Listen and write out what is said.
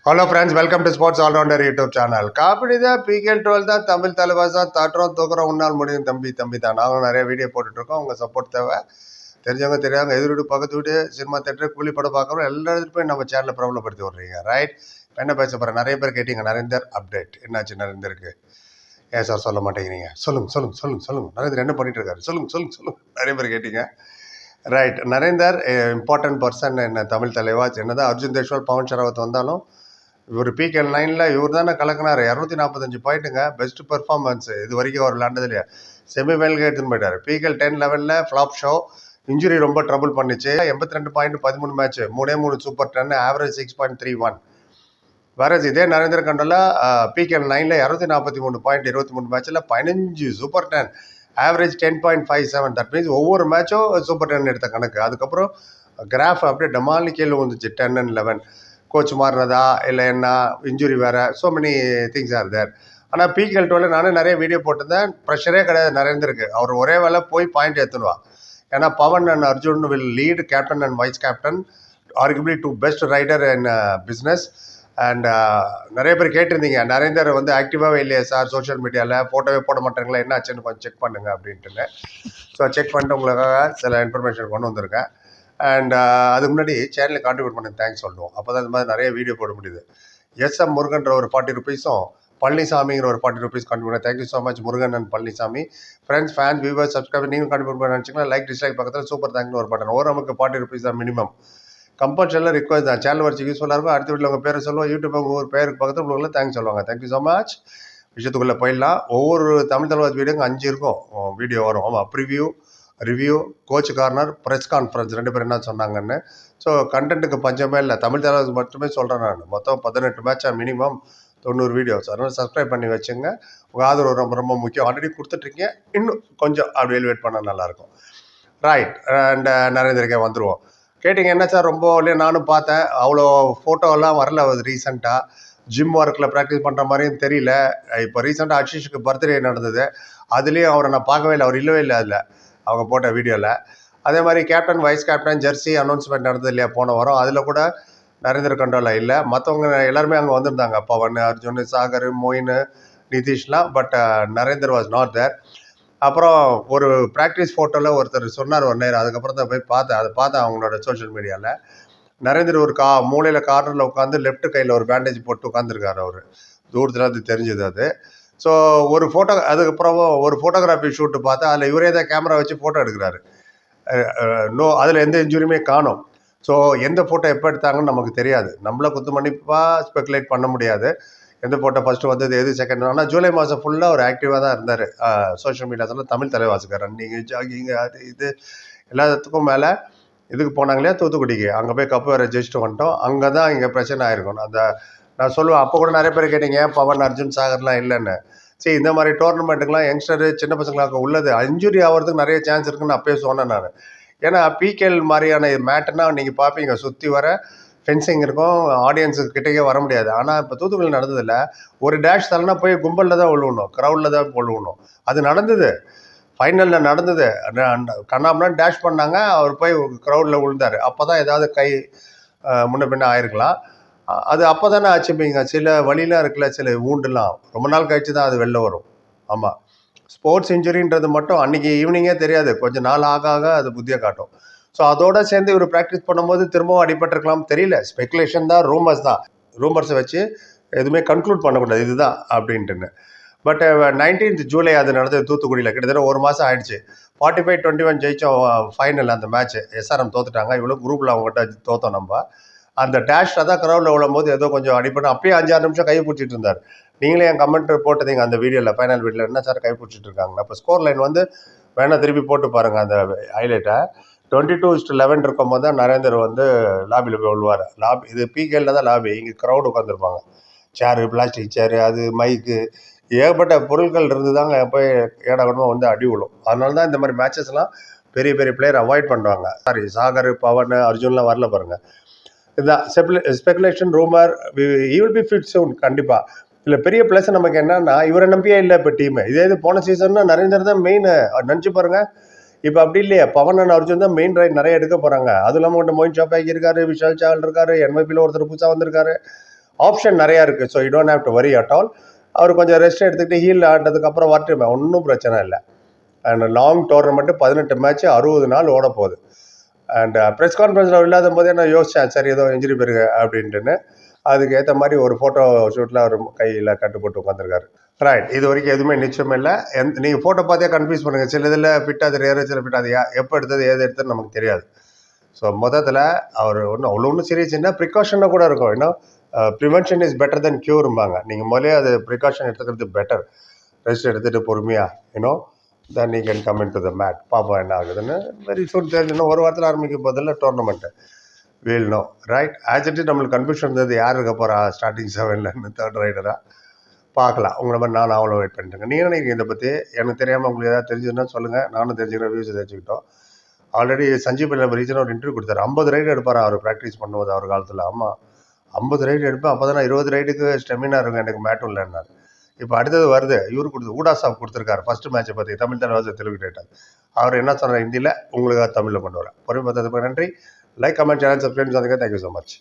Hello friends, welcome to sports allrounder YouTube channel. Kabaddi தான், PKL 12 தான், தமிழ் தலைவாஸ் தான், தட்டுறோம் தூக்குறோம், உன்னால் முடியும் தம்பி தான். நாங்களும் நிறைய வீடியோ போட்டுட்ருக்கோம். உங்கள் சப்போர்ட் தேவை. தெரிஞ்சவங்க தெரியாங்க, எதிர் வீடு பக்கத்து வீடு சினிமா தேட்டரு கூலி படம் பார்க்குறோம், எல்லா இடத்துலையும் போய் நம்ம சேனலில் பிரபலப்படுத்தி விட்றீங்க. ரைட், என்ன பேச போகிறேன்? நிறைய பேர் கேட்டீங்க நரேந்தர் அப்டேட் என்னாச்சு நரேந்தருக்கு? ஏன் சார் சொல்ல மாட்டேங்கிறீங்க? சொல்லுங்க. நரேந்தர் என்ன பண்ணிட்டு இருக்காரு? சொல்லுங்க. நிறைய பேர் கேட்டீங்க. ரைட், நரேந்தர் இம்பார்ட்டன்ட் பர்சன் என்ன தமிழ் தலைவாஸ். என்னதான் அர்ஜுன் தேஷ்வால், பவன் ஷராவத் வந்தாலும் இவர் பிகேஎல் 9ல் இவர் தானே கலக்கினார். 245 பாயிண்ட்டுங்க, பெஸ்ட் பெர்ஃபார்மன்ஸ் இது வரைக்கும் அவர் விளாண்டதுலையே. செமிஃபைனலுக்கு எடுத்துன்னு போயிட்டார். பிகேஎல் 10 லெவலில் ஃப்ளாப் ஷோ, இன்ஜுரி ரொம்ப ட்ரபிள் பண்ணிச்சு. 82 பாயிண்ட் 13 மேட்ச், 3 சூப்பர் 10, ஆவரேஜ் 6.31. வேற இதே நரேந்திர கண்டோல பிகேஎல் 9ல் 243 பாயிண்ட் 23 மேட்ச்சில் 15 சூப்பர் 10, ஆவரேஜ் 10.57. தட் மீன்ஸ் ஒவ்வொரு மேட்சும் சூப்பர் 10 எடுத்த கணக்கு. அதுக்கப்புறம் கிராஃப் அப்படியே டமாலி கீழே வந்துச்சு 10 and 11. கோச் மாறினதா இல்லை என்ன, இன்ஜுரி வேறு, so many things are there. ஆனால் பிகேஎல் 12 நானும் நிறைய வீடியோ போட்டிருந்தேன். ப்ரெஷரே கிடையாது நரேந்தருக்கு. அவர் ஒரே வேலை போய் பாயிண்ட் எடுத்துடுவா. ஏன்னா Pawan and Arjun will lead captain and vice captain, arguably 2 best raider in business. அண்ட் நிறைய பேர் கேட்டிருந்தீங்க நரேந்தர் வந்து ஆக்டிவாகவே இல்லையா சார் சோஷியல் மீடியாவில், ஃபோட்டோவே போட மாட்டாங்களா, என்ன ஆச்சுன்னு கொஞ்சம் செக் பண்ணுங்க அப்படின்ட்டுங்க. ஸோ செக் பண்ணிட்டு உங்களுக்காக சில இன்ஃபர்மேஷன் கொண்டு வந்திருக்கேன். அண்ட் அதுக்கு முன்னாடி சேனலை கான்ட்ரிபியூட் பண்ண தேங்க்ஸ் சொல்லுவோம். அப்போ தான் இந்த மாதிரி நிறைய வீடியோ போட முடியுது. எஸ்எம் முருகன்ற ஒரு 40 ருபீஸும், பழனிசாமிங்கிற ஒரு 40 rupees contribute. Thank you so much Murugan and Palaniswami. Friends, fans, viewers, subscriber நீங்கள் கான்ட்ரிபியூட் பண்ண நினச்சிங்கன்னா லைக், டிஸ்லைக் பக்கத்தில் சூப்பர் தேங்க்னு ஒரு பட்டன். ஒரு நமக்கு 40 ருபீஸ் தான் மினிமம். கம்பல்சரியில் ரிக்வஸ்ட் தான். சேனல் வச்சு யூஸ்ஃபுல்லாக இருக்கும். அடுத்த வீட்டில் உங்கள் பேரை சொல்லுவோம். யூடியூப் உங்கள் பேருக்கு பக்கத்தில் உங்களுக்கு தேங்க்ஸ் சொல்லுவாங்க. Thank you so much. விஷயத்துக்குள்ளே போயிடலாம். ஒவ்வொரு தமிழ் தலைவாஸ் வீடியோங்க 5 இருக்கும் வீடியோ வரும். ஆமாம், preview, review, coach corner, press conference 2 பேர் என்ன சொன்னாங்கன்னு. ஸோ கண்டென்ட்டுக்கு பஞ்சமே இல்லை. தமிழ் தலைவாஸ் மட்டுமே சொல்கிறேன் நான். மொத்தம் 18 மேட்சாக மினிமம் 90 வீடியோஸ். அதனால் சப்ஸ்கிரைப் பண்ணி வச்சுங்க. உங்கள் ஆதரவு ரொம்ப ரொம்ப முக்கியம். ஆல்ரெடி கொடுத்துட்ருக்கீங்க, இன்னும் கொஞ்சம் அப்படி எலிவேட் பண்ணால் நல்லாயிருக்கும். ரைட், அண்ட் நரேந்திரக்கே வந்துடுவோம். கேட்டிங்க என்ன சார் ரொம்ப இல்லையா? நானும் பார்த்தேன், அவ்வளோ ஃபோட்டோலாம் வரல. அது ரீசெண்டாக ஜிம் ஒர்க்கில் ப்ராக்டிஸ் பண்ணுற மாதிரியும் தெரியல. இப்போ ரீசெண்டாக அக்ஷிஷுக்கு பர்த்டே நடந்தது, அதுலேயும் அவரை நான் பார்க்கவே இல்லை. அவர் இல்லவே இல்லை அதில், அவங்க போட்ட வீடியோவில். அதே மாதிரி captain, vice captain Jersey announcement நடந்தது இல்லையா போன வாரம், அதில் கூட நரேந்திர கண்டோலா இல்லை. மற்றவங்க எல்லாருமே அங்கே வந்திருந்தாங்க, பவன், அர்ஜுன், சாகர், மொயின், நிதிஷ்லாம். But Narender was not there. அப்புறம் ஒரு ப்ராக்டிஸ் ஃபோட்டோவில் ஒருத்தர் சொன்னார் ஒரு நேரம், அதுக்கப்புறம் தான் போய் பார்த்தேன். அதை பார்த்தேன் அவங்களோட சோஷியல் மீடியாவில். நரேந்தர் ஒரு மூலையில் கார்னரில் உட்காந்து லெஃப்ட் கையில் ஒரு பேண்டேஜ் போட்டு உட்காந்துருக்காரு. அவர் தூரத்தில் அது தெரிஞ்சுது அது. ஸோ ஒரு ஃபோட்டோ, அதுக்கப்புறம் ஒரு ஃபோட்டோகிராஃபி ஷூட்டு பார்த்தா அதில் இவரே தான் கேமரா வச்சு ஃபோட்டோ எடுக்கிறாரு. அதில் எந்த இன்ஜுரியுமே காணும். ஸோ எந்த ஃபோட்டோ எப்போ எடுத்தாங்கன்னு நமக்கு தெரியாது. நம்மளை குத்துமன்னிப்பாக ஸ்பெகுலேட் பண்ண முடியாது எந்த ஃபோட்டோ ஃபஸ்ட்டு வந்தது, எது செகண்ட். ஆனால் ஜூலை மாதம் ஃபுல்லாக ஒரு ஆக்டிவாக தான் இருந்தார் சோஷியல் மீடியாஸில். தமிழ் தலைவாசுக்கு ரன்னிங்கு, ஜாகிங்கு, அது இது எல்லாத்துக்கும் மேலே இதுக்கு போனாங்க இல்லையா, தூத்துக்குடிக்கு. அங்கே போய் கப்பு வேறு ஜெயிச்சுட்டு வந்துட்டோம். அங்கே தான் இங்கே பிரச்சனை ஆயிருக்கும். அந்த நான் சொல்லுவேன், அப்போ கூட நிறைய பேர் கேட்டீங்க பவன், அர்ஜுன், சாகர்லாம் இல்லைன்னு. சரி, இந்த மாதிரி டோர்னமெண்ட்டுக்கெலாம் யங்ஸ்டரு, சின்ன பசங்களாக உள்ளது இன்ஜுரி ஆகிறதுக்கு நிறைய சான்ஸ் இருக்குன்னு அப்பயே சொன்னேன் நான். ஏன்னா பிகேஎல் மாதிரியான மேட்னா நீங்கள் பார்ப்பீங்க, சுற்றி வர ஃபென்சிங் இருக்கும், ஆடியன்ஸுக்கு கிட்டேயே வர முடியாது. ஆனால் இப்போ தூத்துக்குடியில் நடந்ததில்ல, ஒரு டேஷ் தரனா போய் கும்பலில் தான் விழுவணும், க்ரௌடில் தான் விழுவணும். அது நடந்தது, ஃபைனலில் நடந்தது. கண்ணாமலாம் டேஷ் பண்ணாங்க, அவர் போய் க்ரௌடில் விழுந்தார். அப்போ தான் ஏதாவது கை முன்ன பின்ன ஆயிருக்கலாம். அது அப்போ தானே ஆச்சுப்பீங்க. சில வழியெலாம் இருக்குல்ல, சில ஊண்டுலாம் ரொம்ப நாள் கழிச்சு தான் அது வெளில வரும். ஆமாம், ஸ்போர்ட்ஸ் இன்ஜுரின்றது மட்டும் அன்றைக்கி ஈவினிங்கே தெரியாது, கொஞ்சம் நாள் ஆக ஆக அது புத்தியை காட்டும். ஸோ அதோடு சேர்ந்து இவர் ப்ராக்டிஸ் பண்ணும்போது திரும்பவும் அடிபட்டிருக்கலாம், தெரியல. ஸ்பெகுலேஷன் தான், ரூமர்ஸை வச்சு எதுவுமே கன்க்ளூட் பண்ணக்கூடாது இதுதான் அப்படின்ட்டுன்னு. பட் 19th ஜூலை அது நடந்தது தூத்துக்குடியில். கிட்டத்தட்ட ஒரு மாதம் ஆயிடுச்சு. 45-21 ஜெயித்தோம் ஃபைனல். அந்த மேட்ச்சு எஸ்ஆர்எம் தோத்துட்டாங்க. இவ்வளோ குரூப்பில் அவங்ககிட்ட தோத்தோம் நம்ம. அந்த டேஷில் தான் க்ரௌடில் விழும்போது ஏதோ கொஞ்சம் அடிப்படும். அப்பயே 5-6 நிமிஷம் கை பிடிச்சிட்டு இருந்தார். நீங்களே என் கமெண்ட் போட்டதீங்க அந்த வீடியோவில், ஃபைனல் வீடியோவில், என்ன சார் கை பிடிச்சிட்டு இருக்காங்க. அப்போ ஸ்கோர் லைன் வந்து வேணால் திருப்பி போட்டு பாருங்கள் அந்த ஹைலைட்டை. 22-11 இருக்கும் போது தான் நரேந்தர் வந்து லாபியில் போய் விழுவார். லாபி இது பிகேஎல்ல தான் லாபி. இங்கே க்ரௌடு உட்காந்துருப்பாங்க, சேரு, பிளாஸ்டிக் சேரு, அது மைக்கு, ஏகப்பட்ட பொருட்கள் இருந்து தாங்க போய் ஏடாகடமாக வந்து அடி விழும். அதனால தான் இந்த மாதிரி மேட்சஸ்லாம் பெரிய பெரிய பிளேயர் அவாய்ட் பண்ணுறாங்க. சாரி, சாகர், பவன், அர்ஜுன்லாம் வரல பாருங்கள். இதுதான் speculation, rumour. He will be fit soon கண்டிப்பாக. இல்லை, பெரிய ப்ளஸ் நமக்கு என்னன்னா, இவரை நம்பியே இல்லை இப்போ டீமு. இதே இது போன சீசன்னா நரேந்தர் தான் மெயின். நினச்சி பாருங்கள், இப்போ அப்படி இல்லையா, பவன் அண்ட் அர்ஜுன் தான் மெயின் ரைட் நிறைய எடுக்க போகிறாங்க. அதுவும் இல்லாமல் மொயின் ஷாப் ஆகியிருக்காரு, விஷால் சால் இருக்காரு, என்வைபியில் ஒருத்தர் புதுசாக வந்திருக்காரு. ஆப்ஷன் நிறையா இருக்குது. So you don't have to worry at all. அவர் கொஞ்சம் ரெஸ்ட் எடுத்துக்கிட்டு ஹீல் ஆனதுக்கப்புறம் வரட்டுமே, ஒன்றும் பிரச்சனை இல்லை. அண்ட் லாங் டோர்னமெண்ட்டு 18 மேட்ச்சு 60 நாள் ஓட போகுது. அண்ட் ப்ரெஸ் கான்ஃபரன்ஸில் இல்லாத போதே நான் யோசித்தேன், சரி ஏதோ இன்ஜுரி பெருகு அப்படின்ட்டுன்னு. அதுக்கு ஏற்ற மாதிரி ஒரு ஃபோட்டோ ஷூட்டில் அவர் கையில் கட்டு போட்டு உட்காந்துருக்காரு. ரைட், இது வரைக்கும் எதுவுமே நிச்சயம் இல்லை. நீங்கள் ஃபோட்டோ பார்த்தே கன்ஃபியூஸ் பண்ணுங்கள். சில இதில் ஃபிட் அது ரேரு, சில ஃபிட் அது எப்போ எடுத்தது ஏது எடுத்தது நமக்கு தெரியாது. ஸோ மொத்தத்தில் அவர் ஒன்றும் சீரியஸ் என்ன ப்ரிகாஷனாக கூட இருக்கும். இன்னும் ப்ரிவென்ஷன் இஸ் பெட்டர் தென் க்யூர்ம்பாங்க. நீங்கள் முதலே அது ப்ரிகாஷன் எடுத்துக்கிறது பெட்டர். ரெஸ்ட் எடுத்துகிட்டு பொறுமையாக தென் நீ can come in to the mat. பார்ப்போம் என்ன ஆகுதுன்னு. வெரி சூன் தெரிஞ்சுன்னா ஒரு வாரத்தில் ஆரம்பிக்கும் போதில் tournament we'll know. Right, actually நம்மளுக்கு கன்ஃபியூஷன் இருந்தது யார் இருக்க போகிறா ஸ்டார்டிங் 7ல் தேர்ட் ரைடராக. பார்க்கலாம். உங்களை மாதிரி நானும் அவ்வளோ வெயிட் பண்ணிட்டுருக்கேன். நீங்கள் நினைக்கிறீங்க இதை பற்றி? எனக்கு தெரியாமல் உங்களுக்கு ஏதாவது தெரிஞ்சதுன்னா சொல்லுங்கள், நானும் தெரிஞ்சுக்கிறேன், வியூஸ் தெரிஞ்சுக்கிட்டோம். ஆல்ரெடி சஞ்சீவ் பல்லவ ரீசன் ஒரு இன்டர்வியூ கொடுத்தாரு. 50 ரைடு எடுப்பார் அவர் ப்ராக்டிஸ் பண்ணும்போது அவர் காலத்தில். ஆமாம், 50 ரைடு எடுப்பேன். அப்போ தான் 20 ரைடுக்கு ஸ்டெமினா இருக்கும், எனக்கு மேட்டும் இல்லைன்னாரு. இப்போ அடுத்தது வருது, இவரு ஊடா சாப் கொடுத்துருக்காரு ஃபர்ஸ்ட் மேட்சை பற்றி. தமிழ் தலைவாச தெலுங்கு டேட்டார். அவர் என்ன சொன்னார் ஹிந்தியில், உங்களுக்காக தமிழில் கொண்டு வரேன். பொறுமை பார்த்ததுக்கு நன்றி. லைக், கமெண்ட், சேனல் சப்ஸ்கிரைப் பண்ணுங்க. Thank you so much.